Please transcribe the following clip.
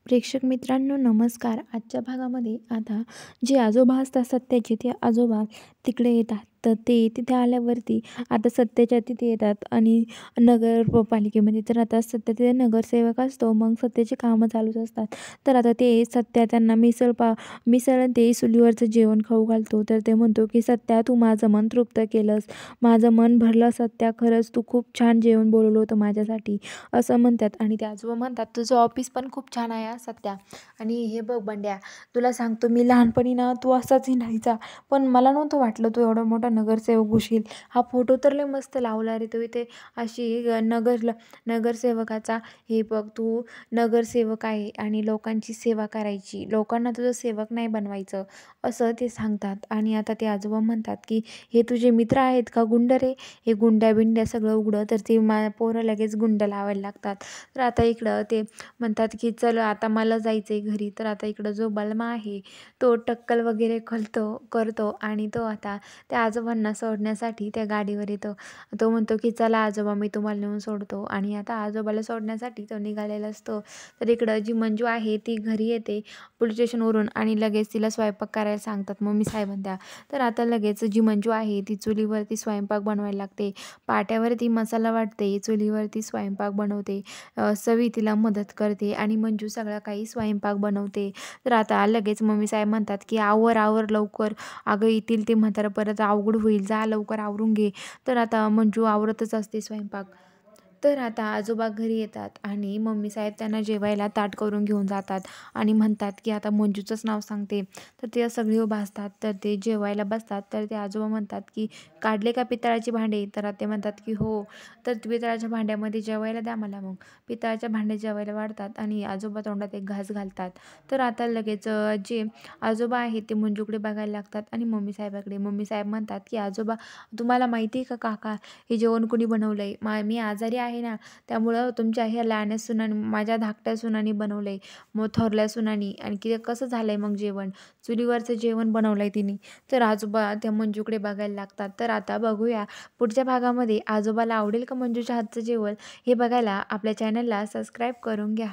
प्रेक्षक मित्रांनो नमस्कार. आजच्या भागामध्ये आता जे आजोबा असतात सत्याचे ते आजोबा तिकडे येतात. तर ते तिथे आल्यावरती आता सत्याच्या तिथे येतात आणि नगरपालिकेमध्ये तर आता सत्या तिथे नगरसेवक असतो. मग सत्याचे कामं चालूच असतात. तर आता ते सत्या त्यांना मिसळ आणि ते चुलीवरचं जेवण खाऊ घालतो. तर ते म्हणतो की सत्या तू माझं मन तृप्त केलंस, माझं मन भरलं सत्या, खरंच तू खूप छान जेवण बोलवलं होतं माझ्यासाठी असं म्हणतात. आणि ते आजोबा म्हणतात तुझं ऑफिस पण खूप छान आहे हा सत्या. आणि हे बघ बंड्या, तुला सांगतो मी लहानपणी ना तू असाच हिंडायचा, पण मला नव्हतं वाटलं तू एवढा मोठा नगरसेवक होशील. हा फोटो तर लय मस्त लावला रे तू इथे. अशी नगरसेवकाचा, हे बघ तू नगरसेवक आहे आणि लोकांची सेवा करायची, लोकांना तुझं सेवक नाही बनवायचं असं ते सांगतात. आणि आता ते आजोबा म्हणतात की हे तुझे मित्र आहेत का गुंड रे, हे गुंड्या बिंड्या सगळं उघडं. तर ते पोरं लगेच गुंड लावायला लागतात. तर आता इकडं ते म्हणतात की चल आता मला जायचं आहे घरी. तर आता इकडं जो बलमा आहे तो टक्कल वगैरे करतो आणि तो आता त्या आजोबांना सोडण्यासाठी त्या गाडीवर येतो. तो म्हणतो की चला आजोबा मी तुम्हाला नेऊन सोडतो. आणि आता आजोबाला सोडण्यासाठी तो निघालेला असतो. तर इकडं जी मंजू आहे ती घरी येते पोलीस स्टेशनवरून आणि लगेच तिला स्वयंपाक करायला सांगतात मम्मी साहेबांना. तर आता लगेच जी मंजू आहे ती चुलीवरती स्वयंपाक बनवायला लागते. पाट्यावरती मसाला वाटते, चुलीवरती स्वयंपाक बनवते. सवी तिला मदत करते आणि मंजू सगळं काही स्वयंपाक बनवते. तर आता लगेच मम्मी साहेब म्हणतात की आवर लवकर, अगं येतील ते म्हातारं परत अवघड होईल, जा लवकर आवरून घे. तर आता मंजू आवरतच असते स्वयंपाक. तर आता आजोबा घरी येतात आणि मम्मी साहेब त्यांना जेवायला ताट करून घेऊन जातात आणि म्हणतात की आता मंजूचंच नाव सांगते. तर ते सगळे उभा असतात. तर ते जेवायला बसतात. तर ते आजोबा म्हणतात की काढले का पितळाचे भांडे. तर ते म्हणतात की हो. तर पितळाच्या भांड्यामध्ये जेवायला द्या मला. मग पितळाच्या भांड्यात जेवायला वाढतात आणि आजोबा तोंडात एक घास घालतात. तर आता लगेच जे आजोबा आहेत ते मंजूकडे बघायला लागतात आणि मम्मी साहेबाकडे. मम्मी साहेब म्हणतात की आजोबा तुम्हाला माहिती आहे का काका, हे जेवण कोणी बनवलं आहे. मी आजारी आहे ना, त्यामुळं तुमच्या ह्या लहान्या सुनाने, माझ्या धाकट्या सुनाने बनवलं आहे, मग थोरल्या सुनानी. आणि की कसं झालं आहे मग जेवण, चुलीवरचं जेवण बनवलं आहे तिने. तर आजोबा त्या मंजूकडे बघायला लागतात. तर आता बघूया पुढच्या भागामध्ये आजोबाला आवडेल का मंजूच्या हातचं जेवण, हे बघायला आपल्या चॅनलला सबस्क्राईब करून घ्या.